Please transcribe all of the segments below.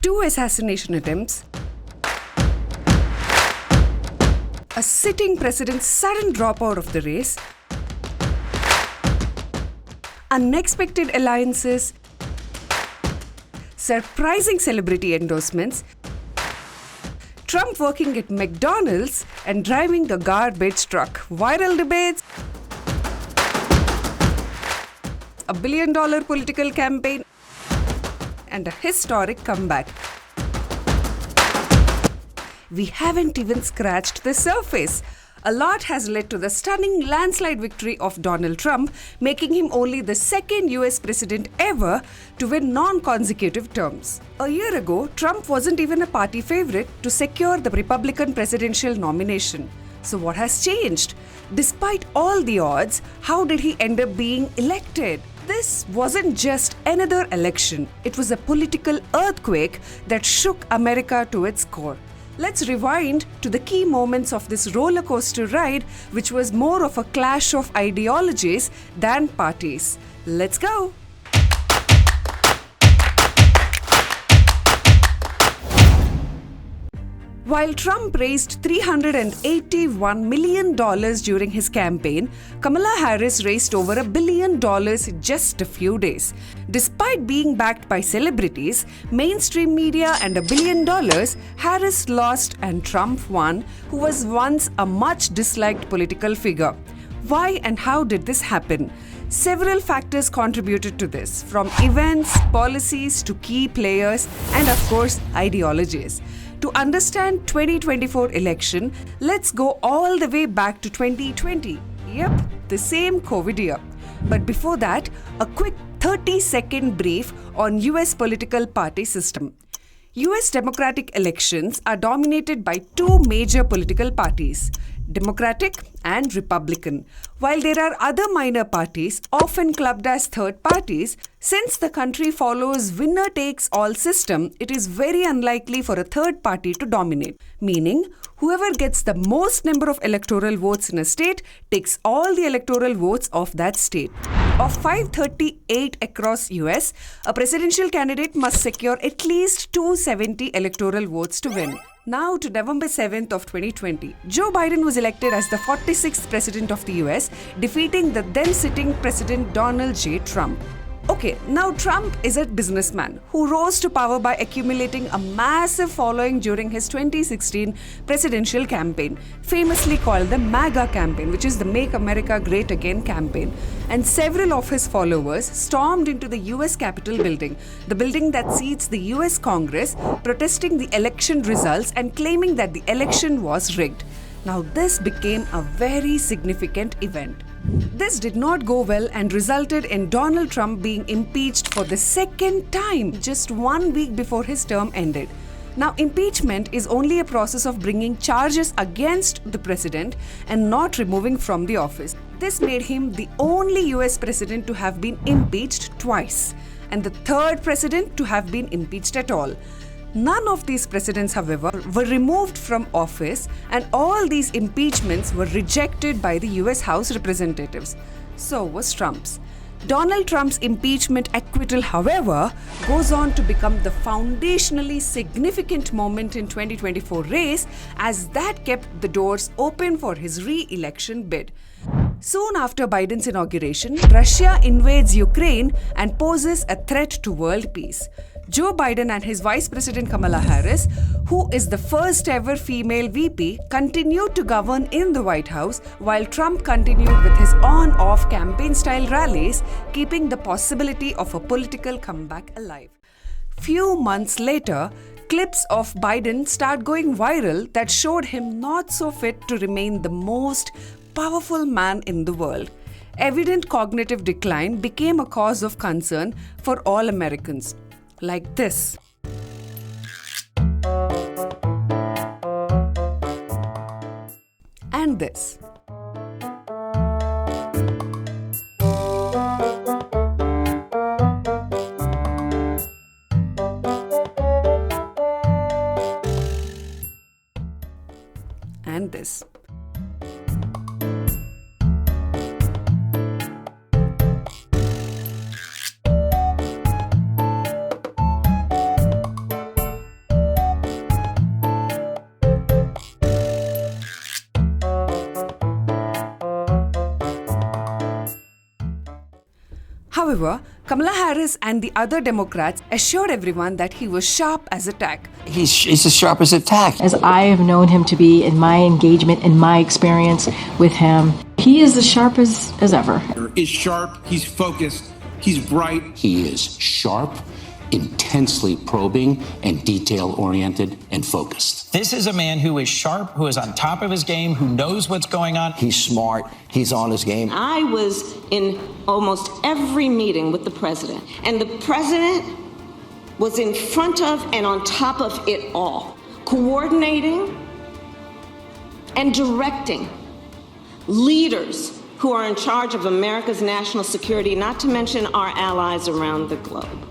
2 assassination attempts, a sitting president's sudden dropout of the race, unexpected alliances, surprising celebrity endorsements, Trump working at McDonald's and driving a garbage truck, viral debates, a $1 billion political campaign, and a historic comeback. We haven't even scratched the surface. A lot has led to the stunning landslide victory of Donald Trump, making him only the second US president ever to win non-consecutive terms. A year ago, Trump wasn't even a party favorite to secure the Republican presidential nomination. So what has changed? Despite all the odds, how did he end up being elected? This wasn't just another election. It was a political earthquake that shook America to its core. Let's rewind to the key moments of this roller coaster ride, which was more of a clash of ideologies than parties. Let's go! While Trump raised $381 million during his campaign, Kamala Harris raised over $1 billion in just a few days. Despite being backed by celebrities, mainstream media, and $1 billion, Harris lost and Trump won, who was once a much disliked political figure. Why and how did this happen? Several factors contributed to this, from events, policies to key players, and of course, ideologies. To understand 2024 election, let's go all the way back to 2020. Yep, the same COVID year. But before that, a quick 30-second brief on US political party system. US Democratic elections are dominated by 2 major political parties, Democratic and Republican. While there are other minor parties, often clubbed as third parties, since the country follows winner-takes-all system, it is very unlikely for a third party to dominate. Meaning, whoever gets the most number of electoral votes in a state takes all the electoral votes of that state. Of 538 across US, a presidential candidate must secure at least 270 electoral votes to win. Now to November 7th of 2020. Joe Biden was elected as the 46th president of the US, defeating the then sitting president Donald J. Trump. Okay, now Trump is a businessman who rose to power by accumulating a massive following during his 2016 presidential campaign, famously called the MAGA campaign, which is the Make America Great Again campaign. And several of his followers stormed into the US Capitol building, the building that seats the US Congress, protesting the election results and claiming that the election was rigged. Now this became a very significant event. This did not go well and resulted in Donald Trump being impeached for the second time just 1 week before his term ended. Now, impeachment is only a process of bringing charges against the president and not removing from the office. This made him the only US president to have been impeached twice and the third president to have been impeached at all. None of these presidents, however, were removed from office, and all these impeachments were rejected by the US House Representatives. So was Trump's. Donald Trump's impeachment acquittal, however, goes on to become the foundationally significant moment in 2024 race, as that kept the doors open for his re-election bid. Soon after Biden's inauguration, Russia invades Ukraine and poses a threat to world peace. Joe Biden and his Vice President Kamala Harris, who is the first ever female VP, continued to govern in the White House while Trump continued with his on-off campaign-style rallies, keeping the possibility of a political comeback alive. Few months later, clips of Biden start going viral that showed him not so fit to remain the most powerful man in the world. Evident cognitive decline became a cause of concern for all Americans. Like this. And this. And this. However, Kamala Harris and the other Democrats assured everyone that he was sharp as a tack. He's as sharp as a tack. As I have known him to be in my engagement, in my experience with him, he is as sharp as ever. He's sharp, he's focused, he's bright. He is sharp, intensely probing, and detail-oriented and focused. This is a man who is sharp, who is on top of his game, who knows what's going on. He's smart. He's on his game. I was in almost every meeting with the president, and the president was in front of and on top of it all, coordinating and directing leaders who are in charge of America's national security, not to mention our allies around the globe.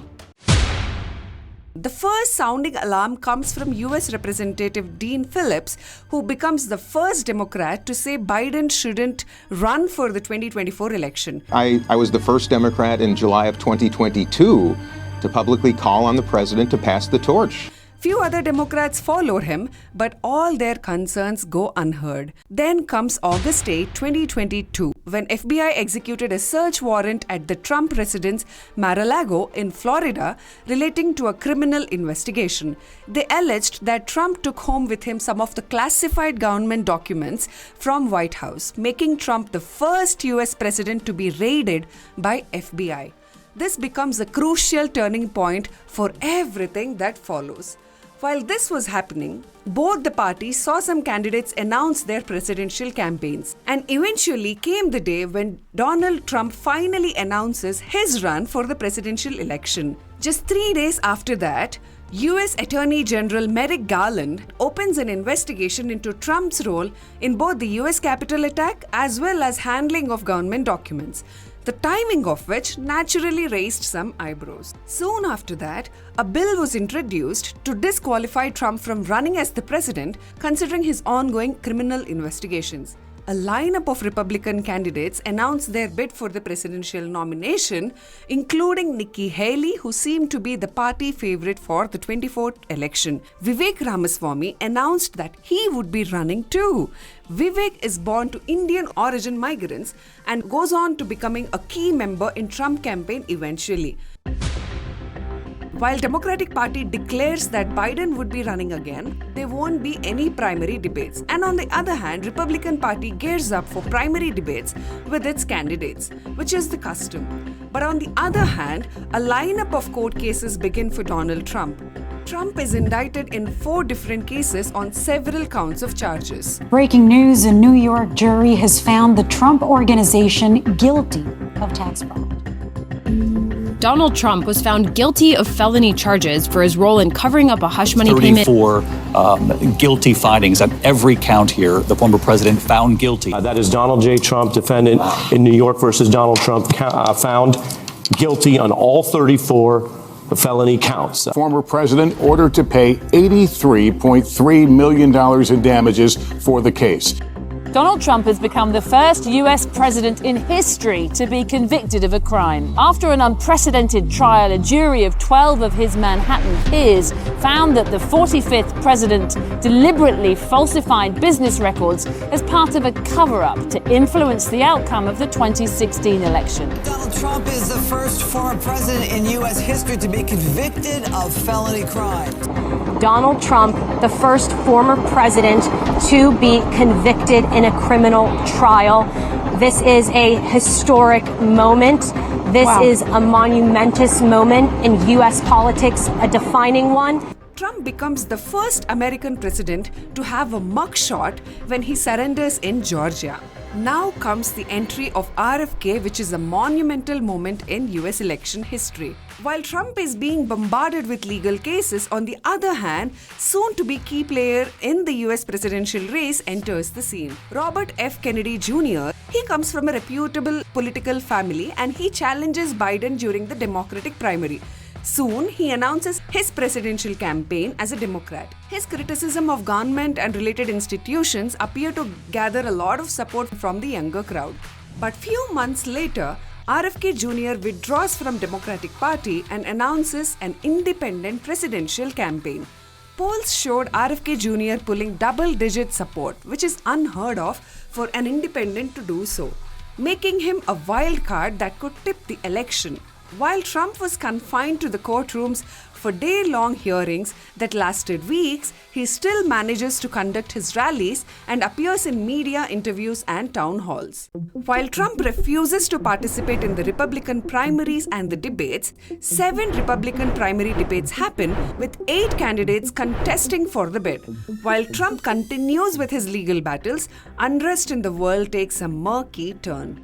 The first sounding alarm comes from US Representative Dean Phillips, who becomes the first Democrat to say Biden shouldn't run for the 2024 election. I was the first Democrat in July of 2022 to publicly call on the president to pass the torch. Few other Democrats follow him, but all their concerns go unheard. Then comes August 8, 2022, when FBI executed a search warrant at the Trump residence Mar-a-Lago in Florida relating to a criminal investigation. They alleged that Trump took home with him some of the classified government documents from White House, making Trump the first US president to be raided by FBI. This becomes a crucial turning point for everything that follows. While this was happening, both the parties saw some candidates announce their presidential campaigns. And eventually came the day when Donald Trump finally announces his run for the presidential election. Just 3 days after that, US Attorney General Merrick Garland opens an investigation into Trump's role in both the US Capitol attack as well as handling of government documents, the timing of which naturally raised some eyebrows. Soon after that, a bill was introduced to disqualify Trump from running as the president, considering his ongoing criminal investigations. A lineup of Republican candidates announced their bid for the presidential nomination, including Nikki Haley, who seemed to be the party favorite for the 24th election. Vivek Ramaswamy announced that he would be running too. Vivek is born to Indian origin migrants and goes on to becoming a key member in Trump campaign eventually. While Democratic Party declares that Biden would be running again, there won't be any primary debates. And on the other hand, Republican Party gears up for primary debates with its candidates, which is the custom. But on the other hand, a lineup of court cases begin for Donald Trump. Trump is indicted in 4 different cases on several counts of charges. Breaking news, a New York jury has found the Trump Organization guilty of tax fraud. Donald Trump was found guilty of felony charges for his role in covering up a hush money payment. 34 guilty findings on every count here. The former president found guilty. That is Donald J. Trump, defendant in New York versus Donald Trump, found guilty on all 34 felony counts. Former president ordered to pay $83.3 million in damages for the case. Donald Trump has become the first US president in history to be convicted of a crime. After an unprecedented trial, a jury of 12 of his Manhattan peers found that the 45th president deliberately falsified business records as part of a cover-up to influence the outcome of the 2016 election. Donald Trump is the first former president in US history to be convicted of felony crime. Donald Trump, the first former president to be convicted in a criminal trial. This is a historic moment. This is a monumentous moment in U.S. politics, a defining one. Trump becomes the first American president to have a mugshot when he surrenders in Georgia. Now comes the entry of RFK, which is a monumental moment in US election history. While Trump is being bombarded with legal cases, on the other hand, soon-to-be key player in the US presidential race enters the scene. Robert F. Kennedy Jr., he comes from a reputable political family and he challenges Biden during the Democratic primary. Soon, he announces his presidential campaign as a Democrat. His criticism of government and related institutions appear to gather a lot of support from the younger crowd. But few months later, RFK Jr. withdraws from Democratic Party and announces an independent presidential campaign. Polls showed RFK Jr. pulling double-digit support, which is unheard of for an independent to do so. making him a wild card that could tip the election. While Trump was confined to the courtrooms for day-long hearings that lasted weeks, he still manages to conduct his rallies and appears in media interviews and town halls. While Trump refuses to participate in the Republican primaries and the debates, 7 Republican primary debates happen with 8 candidates contesting for the bid. While Trump continues with his legal battles, unrest in the world takes a murky turn.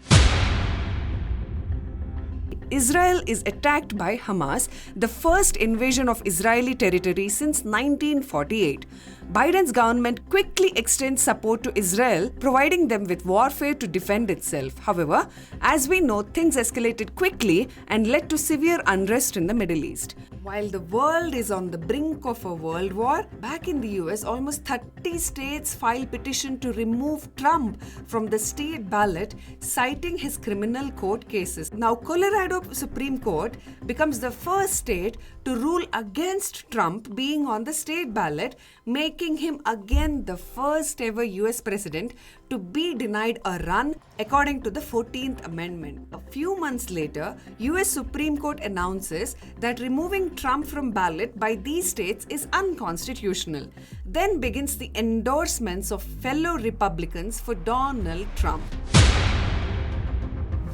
Israel is attacked by Hamas, the first invasion of Israeli territory since 1948. Biden's government quickly extends support to Israel, providing them with warfare to defend itself. However, as we know, things escalated quickly and led to severe unrest in the Middle East. While the world is on the brink of a world war, back in the US, almost 30 states filed petition to remove Trump from the state ballot, citing his criminal court cases. Now, Colorado Supreme Court becomes the first state to rule against Trump being on the state ballot, making him again the first ever US president to be denied a run according to the 14th Amendment. A few months later, US Supreme Court announces that removing Trump from ballot by these states is unconstitutional. Then begins the endorsements of fellow Republicans for Donald Trump.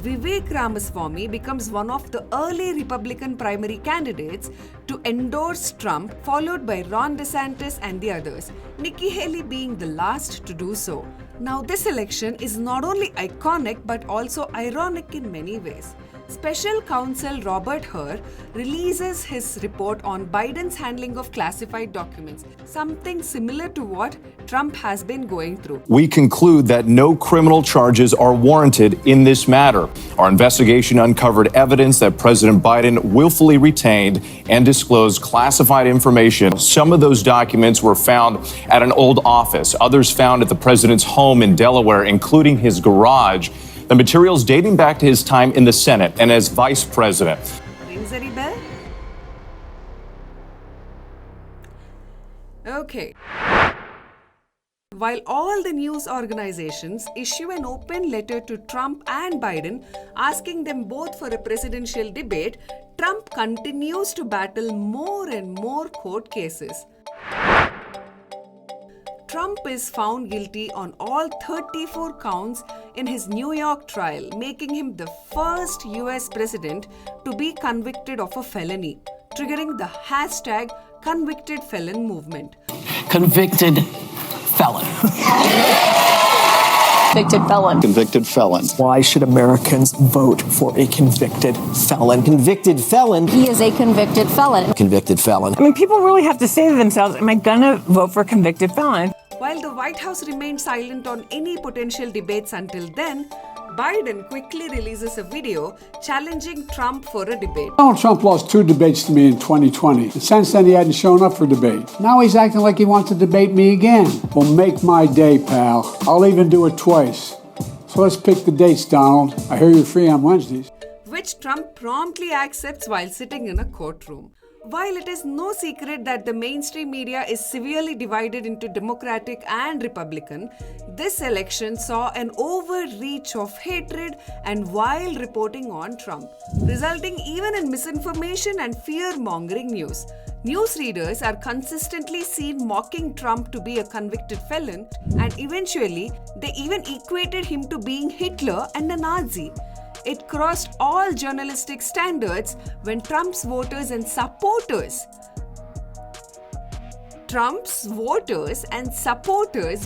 Vivek Ramaswamy becomes one of the early Republican primary candidates to endorse Trump, followed by Ron DeSantis and the others, Nikki Haley being the last to do so. Now, this election is not only iconic but also ironic in many ways. Special counsel Robert Hur releases his report on Biden's handling of classified documents, something similar to what Trump has been going through. We conclude that no criminal charges are warranted in this matter. Our investigation uncovered evidence that President Biden willfully retained and disclosed classified information. Some of those documents were found at an old office, others found at the president's home in Delaware, including his garage. The materials dating back to his time in the Senate and as vice president. Rings any bell? Okay. While all the news organizations issue an open letter to Trump and Biden asking them both for a presidential debate, Trump continues to battle more and more court cases. Trump is found guilty on all 34 counts in his New York trial, making him the first US president to be convicted of a felony, triggering the hashtag convicted felon movement. Convicted felon. Convicted felon. Convicted felon. Why should Americans vote for a convicted felon? Convicted felon. He is a convicted felon. Convicted felon. I mean, people really have to say to themselves, am I gonna vote for a convicted felon? While the White House remained silent on any potential debates until then, Biden quickly releases a video challenging Trump for a debate. Donald Trump lost 2 debates to me in 2020. And since then, he hadn't shown up for debate. Now he's acting like he wants to debate me again. Well, make my day, pal. I'll even do it twice. So let's pick the dates, Donald. I hear you're free on Wednesdays. Which Trump promptly accepts while sitting in a courtroom. While it is no secret that the mainstream media is severely divided into Democratic and Republican, this election saw an overreach of hatred and wild reporting on Trump, resulting even in misinformation and fear-mongering news. Newsreaders are consistently seen mocking Trump to be a convicted felon, and eventually, they even equated him to being Hitler and a Nazi. It crossed all journalistic standards when Trump's voters and supporters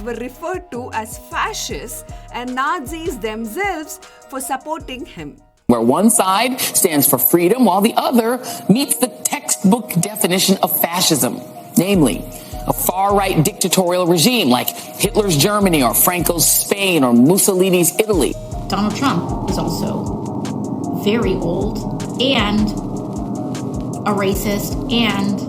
were referred to as fascists and Nazis themselves for supporting him. Where one side stands for freedom while the other meets the textbook definition of fascism, namely a far-right dictatorial regime like Hitler's Germany or Franco's Spain or Mussolini's Italy. Donald Trump is also very old and a racist and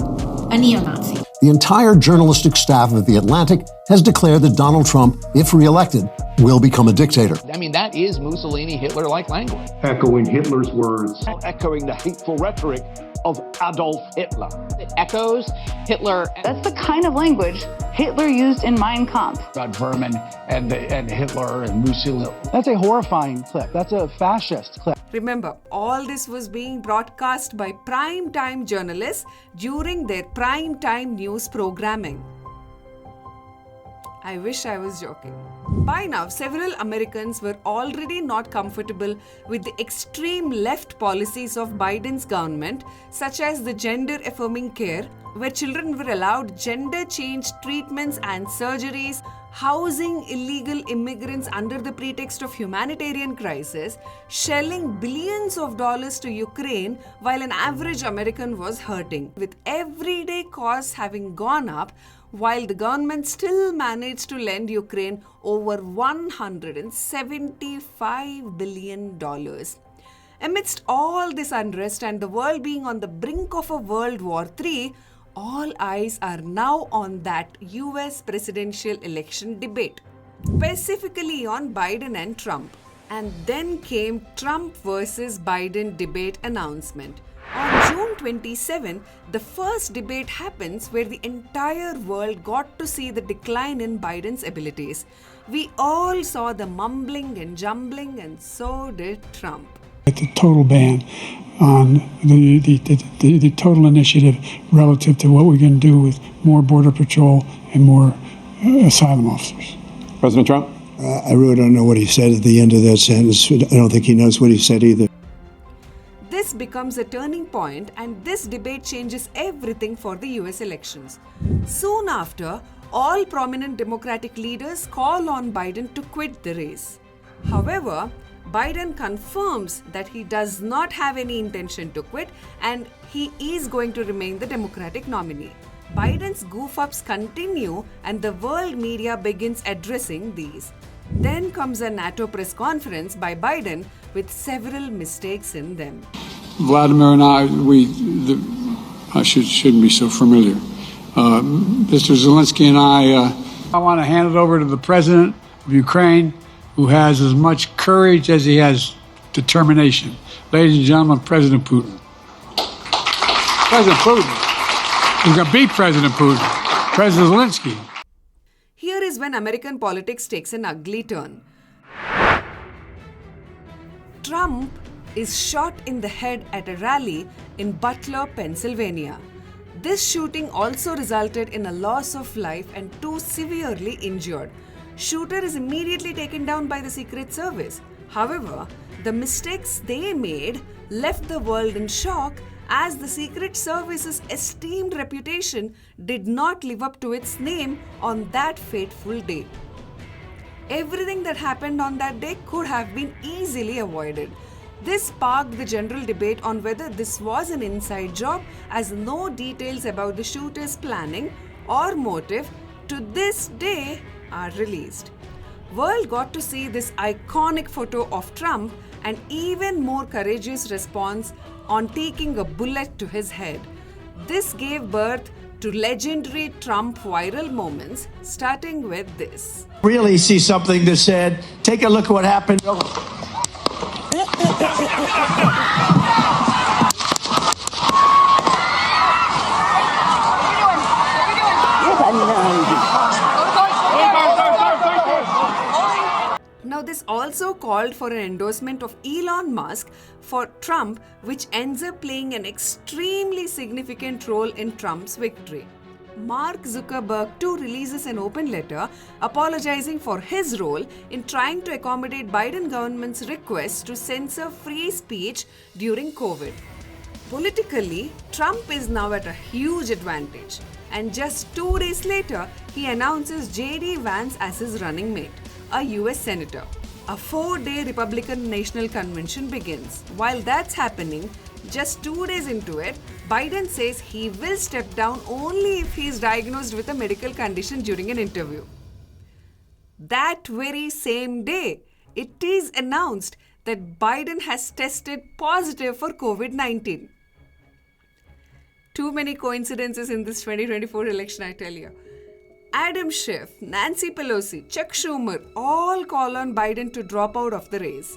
a neo-Nazi. The entire journalistic staff of The Atlantic has declared that Donald Trump, if reelected, will become a dictator. I mean, that is Mussolini, Hitler-like language. Echoing Hitler's words. Echoing the hateful rhetoric of Adolf Hitler. It echoes Hitler. That's the kind of language Hitler used in Mein Kampf. About Berman and Hitler and Mussolini. That's a horrifying clip. That's a fascist clip. Remember, all this was being broadcast by prime-time journalists during their prime-time news programming. I wish I was joking. By now, several Americans were already not comfortable with the extreme left policies of Biden's government, such as the gender-affirming care, where children were allowed gender-changed treatments and surgeries, housing illegal immigrants under the pretext of humanitarian crisis, shelling billions of dollars to Ukraine while an average American was hurting. With everyday costs having gone up, while the government still managed to lend Ukraine over $175 billion. Amidst all this unrest and the world being on the brink of a World War III, all eyes are now on that US presidential election debate, specifically on Biden and Trump. And then came Trump versus Biden debate announcement. On June 27, the first debate happens where the entire world got to see the decline in Biden's abilities. We all saw the mumbling and jumbling, and so did Trump. The total ban on the total initiative relative to what we're going to do with more Border Patrol and more asylum officers. President Trump? I really don't know what he said at the end of that sentence. I don't think he knows what he said either. This becomes a turning point, and this debate changes everything for the US elections. Soon after, all prominent Democratic leaders call on Biden to quit the race. However, Biden confirms that he does not have any intention to quit and he is going to remain the Democratic nominee. Biden's goof-ups continue and the world media begins addressing these. Then comes a NATO press conference by Biden with several mistakes in them. Vladimir and I shouldn't be so familiar. Mr. Zelensky and I want to hand it over to the president of Ukraine, who has as much courage as he has determination. Ladies and gentlemen, President Putin. President Putin. He's going to beat President Putin. President Zelensky. Here is when American politics takes an ugly turn. Trump is shot in the head at a rally in Butler, Pennsylvania. This shooting also resulted in a loss of life and 2 severely injured. Shooter is immediately taken down by the Secret Service. However, the mistakes they made left the world in shock as the Secret Service's esteemed reputation did not live up to its name on that fateful day. Everything that happened on that day could have been easily avoided. This sparked the general debate on whether this was an inside job, as no details about the shooter's planning or motive to this day are released. World got to see this iconic photo of Trump and even more courageous response on taking a bullet to his head. This gave birth to legendary Trump viral moments, starting with this. Really see something that said, take a look at what happened. Now, this also called for an endorsement of Elon Musk for Trump, which ends up playing an extremely significant role in Trump's victory. Mark Zuckerberg too releases an open letter apologizing for his role in trying to accommodate Biden government's request to censor free speech during COVID. Politically, Trump is now at a huge advantage, and just 2 days later, he announces J.D. Vance as his running mate, a US Senator. A 4-day Republican National Convention begins. While that's happening, just 2 days into it, Biden says he will step down only if he is diagnosed with a medical condition during an interview. That very same day, it is announced that Biden has tested positive for COVID-19. Too many coincidences in this 2024 election, I tell you. Adam Schiff, Nancy Pelosi, Chuck Schumer all call on Biden to drop out of the race.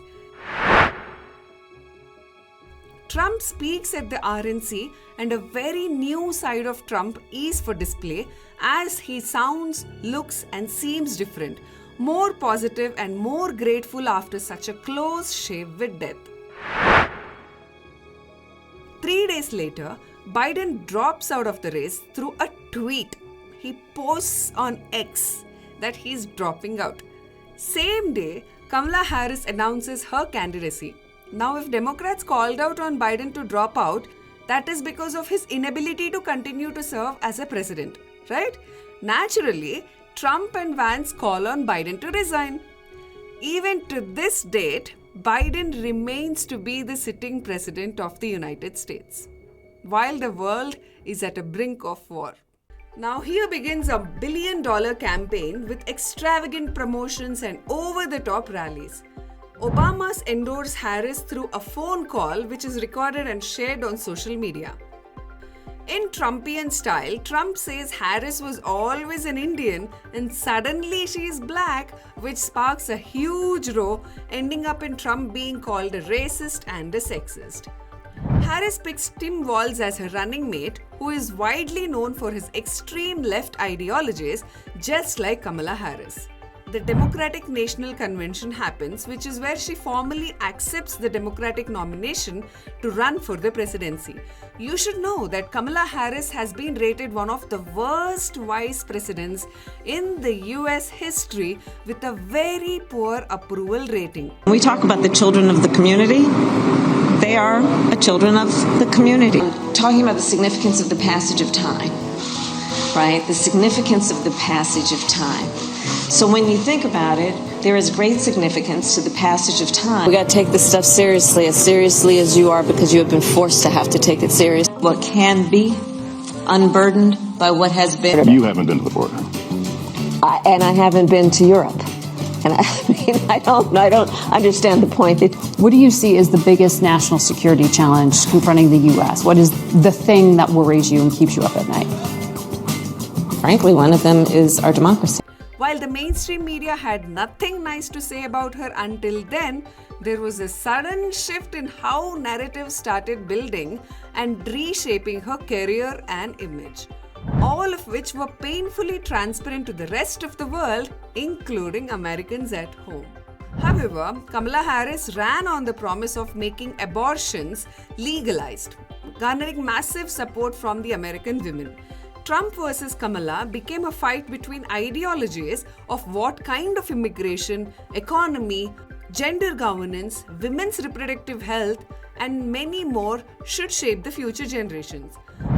Trump speaks at the RNC, and a very new side of Trump is for display as he sounds, looks, and seems different, more positive and more grateful after such a close shave with death. 3 days later, Biden drops out of the race through a tweet. He posts on X that he's dropping out. Same day, Kamala Harris announces her candidacy. Now, if Democrats called out on Biden to drop out, that is because of his inability to continue to serve as a president, right? Naturally, Trump and Vance call on Biden to resign. Even to this date, Biden remains to be the sitting president of the United States, while the world is at a brink of war. Now here begins a $1 billion campaign with extravagant promotions and over-the-top rallies. Obama's endorsed Harris through a phone call which is recorded and shared on social media. In Trumpian style, Trump says Harris was always an Indian and suddenly she is black, which sparks a huge row, ending up in Trump being called a racist and a sexist. Harris picks Tim Walz as her running mate, who is widely known for his extreme left ideologies, just like Kamala Harris. The Democratic National Convention happens, which is where she formally accepts the Democratic nomination to run for the presidency. You should know that Kamala Harris has been rated one of the worst vice presidents in the US history with a very poor approval rating. When we talk about the children of the community, they are children of the community. Talking about the significance of the passage of time, right? The significance of the passage of time. So when you think about it, there is great significance to the passage of time. We got to take this stuff seriously as you are, because you have been forced to have to take it serious. What can be unburdened by what has been. You haven't been to the border. And I haven't been to Europe. And I don't understand the point. What do you see as the biggest national security challenge confronting the U.S.? What is the thing that worries you and keeps you up at night? Frankly, one of them is our democracy. While the mainstream media had nothing nice to say about her until then, there was a sudden shift in how narratives started building and reshaping her career and image, all of which were painfully transparent to the rest of the world, including Americans at home. However, Kamala Harris ran on the promise of making abortions legalized, garnering massive support from the American women. Trump versus Kamala became a fight between ideologies of what kind of immigration, economy, gender governance, women's reproductive health, and many more should shape the future generations.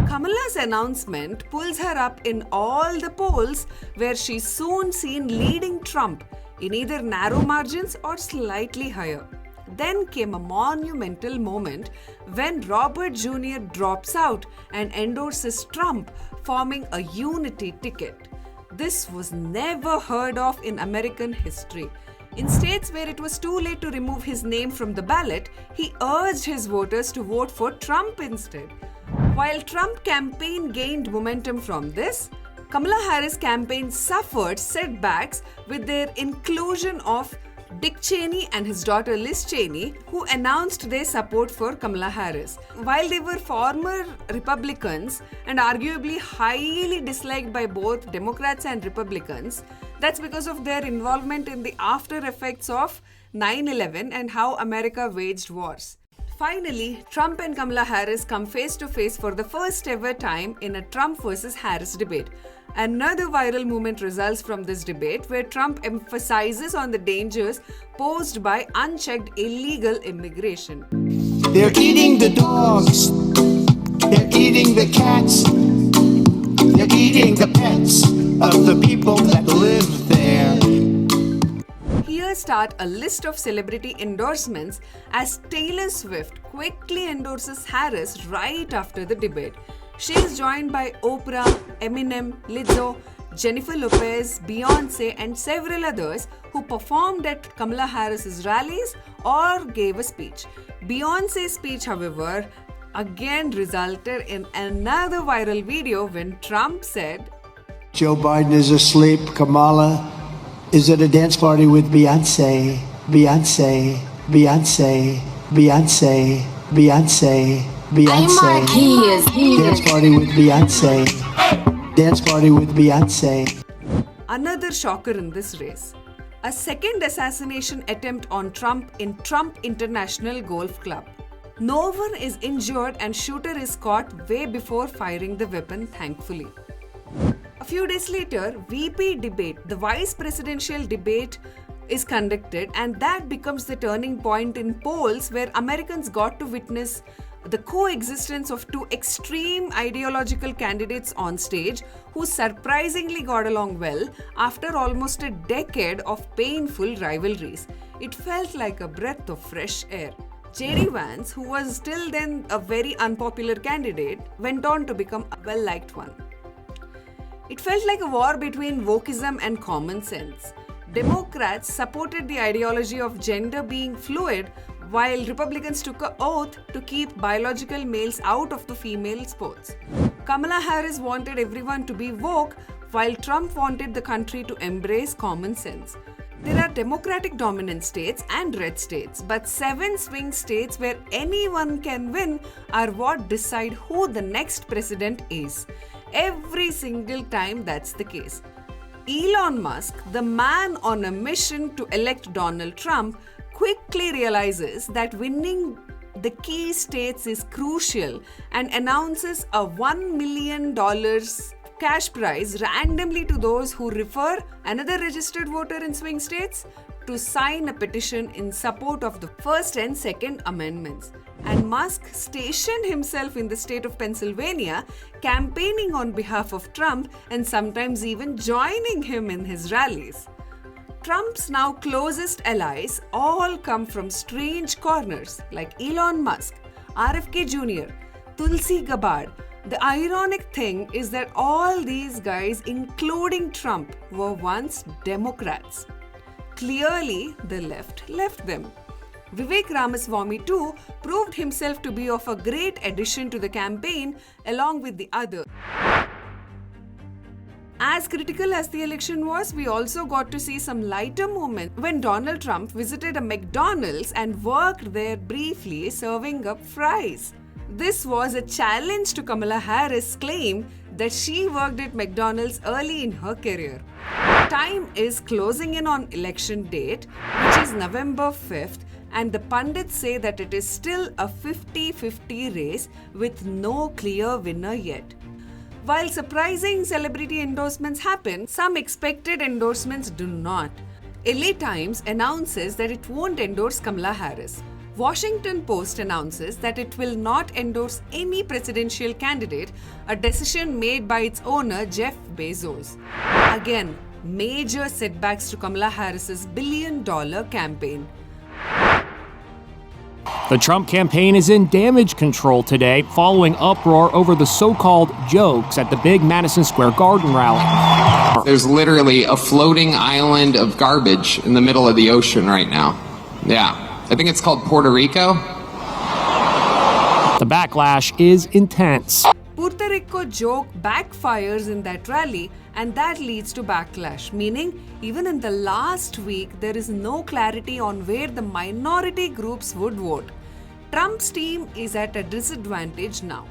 Kamala's announcement pulls her up in all the polls, where she's soon seen leading Trump in either narrow margins or slightly higher. Then came a monumental moment when Robert Jr. drops out and endorses Trump, forming a unity ticket. This was never heard of in American history. In states where it was too late to remove his name from the ballot, he urged his voters to vote for Trump instead. While Trump campaign gained momentum from this, Kamala Harris campaign suffered setbacks with their inclusion of Dick Cheney and his daughter Liz Cheney, who announced their support for Kamala Harris. While they were former Republicans and arguably highly disliked by both Democrats and Republicans, that's because of their involvement in the after effects of 9/11 and how America waged wars. Finally, Trump and Kamala Harris come face to face for the first ever time in a Trump versus Harris debate. Another viral moment results from this debate, where Trump emphasizes on the dangers posed by unchecked illegal immigration. They're eating the dogs. They're eating the cats. They're eating the pets of the people that live there. Here start a list of celebrity endorsements as Taylor Swift quickly endorses Harris right after the debate. She is joined by Oprah, Eminem, Lizzo, Jennifer Lopez, Beyonce, and several others who performed at Kamala Harris's rallies or gave a speech. Beyonce's speech, however, again resulted in another viral video when Trump said, Joe Biden is asleep. Kamala is at a dance party with Beyonce, Beyonce, Beyonce, Beyonce, Beyonce, Beyonce. Dance party with Beyonce. Dance party with Beyonce. Another shocker in this race. A second assassination attempt on Trump in Trump International Golf Club. No one is injured and shooter is caught way before firing the weapon, thankfully. A few days later, VP debate, the vice presidential debate, is conducted, and that becomes the turning point in polls where Americans got to witness the coexistence of two extreme ideological candidates on stage who surprisingly got along well after almost a decade of painful rivalries. It felt like a breath of fresh air. J.D. Vance, who was till then a very unpopular candidate, went on to become a well-liked one. It felt like a war between wokeism and common sense. Democrats supported the ideology of gender being fluid, while Republicans took an oath to keep biological males out of the female sports. Kamala Harris wanted everyone to be woke, while Trump wanted the country to embrace common sense. There are Democratic dominant states and red states, but 7 swing states where anyone can win are what decide who the next president is. Every single time that's the case. Elon Musk, the man on a mission to elect Donald Trump, quickly realizes that winning the key states is crucial and announces a $1 million cash prize randomly to those who refer another registered voter in swing states to sign a petition in support of the First and Second Amendments. And Musk stationed himself in the state of Pennsylvania, campaigning on behalf of Trump and sometimes even joining him in his rallies. Trump's now closest allies all come from strange corners like Elon Musk, RFK Jr., Tulsi Gabbard. The ironic thing is that all these guys, including Trump, were once Democrats. Clearly, the left left them. Vivek Ramaswamy too proved himself to be of a great addition to the campaign along with the others. As critical as the election was, we also got to see some lighter moments when Donald Trump visited a McDonald's and worked there briefly serving up fries. This was a challenge to Kamala Harris' claim that she worked at McDonald's early in her career. Time is closing in on election date, which is November 5th, and the pundits say that it is still a 50-50 race with no clear winner yet. While surprising celebrity endorsements happen, some expected endorsements do not. LA Times announces that it won't endorse Kamala Harris. Washington Post announces that it will not endorse any presidential candidate, a decision made by its owner Jeff Bezos. Again, major setbacks to Kamala Harris's billion-dollar campaign. The Trump campaign is in damage control today, following uproar over the so-called jokes at the big Madison Square Garden rally. There's literally a floating island of garbage in the middle of the ocean right now. Yeah, I think it's called Puerto Rico. The backlash is intense. Puerto Rico joke backfires in that rally, and that leads to backlash, meaning even in the last week, there is no clarity on where the minority groups would vote. Trump's team is at a disadvantage now.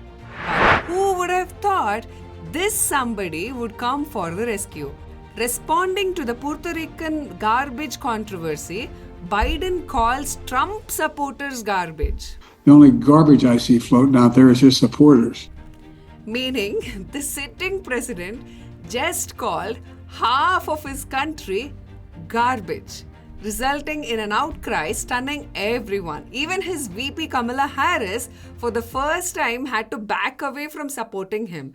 But who would have thought this somebody would come for the rescue? Responding to the Puerto Rican garbage controversy, Biden calls Trump supporters garbage. The only garbage I see floating out there is his supporters. Meaning, the sitting president just called half of his country garbage, resulting in an outcry stunning everyone. Even his VP Kamala Harris, for the first time, had to back away from supporting him.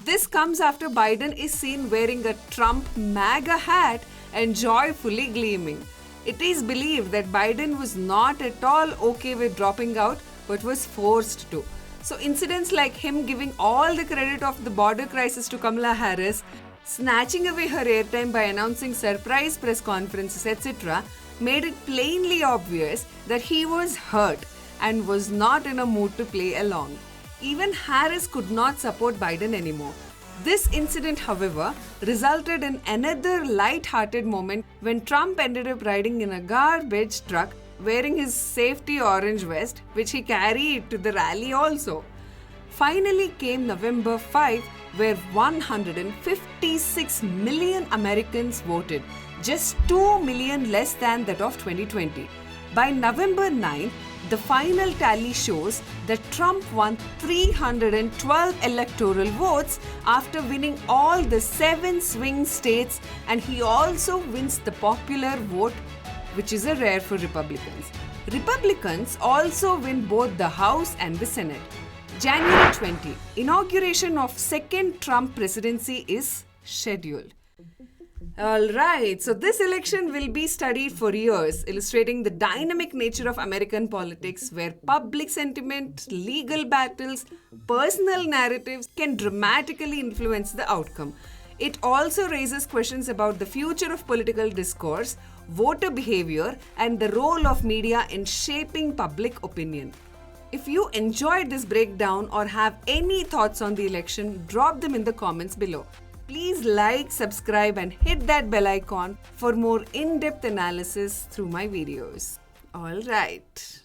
This comes after Biden is seen wearing a Trump MAGA hat and joyfully gleaming. It is believed that Biden was not at all okay with dropping out, but was forced to. So incidents like him giving all the credit of the border crisis to Kamala Harris, snatching away her airtime by announcing surprise press conferences, etc., made it plainly obvious that he was hurt and was not in a mood to play along. Even Harris could not support Biden anymore. This incident, however, resulted in another light-hearted moment when Trump ended up riding in a garbage truck wearing his safety orange vest, which he carried to the rally also. Finally came November 5, where 156 million Americans voted, just 2 million less than that of 2020. By November 9, the final tally shows that Trump won 312 electoral votes after winning all the 7 swing states, and he also wins the popular vote, which is a rare for Republicans. Republicans also win both the House and the Senate. January 20, inauguration of second Trump presidency is scheduled. Alright, so this election will be studied for years, illustrating the dynamic nature of American politics, where public sentiment, legal battles, personal narratives can dramatically influence the outcome. It also raises questions about the future of political discourse, voter behavior, and the role of media in shaping public opinion. If you enjoyed this breakdown or have any thoughts on the election, drop them in the comments below. Please like, subscribe, and hit that bell icon for more in-depth analysis through my videos. Alright.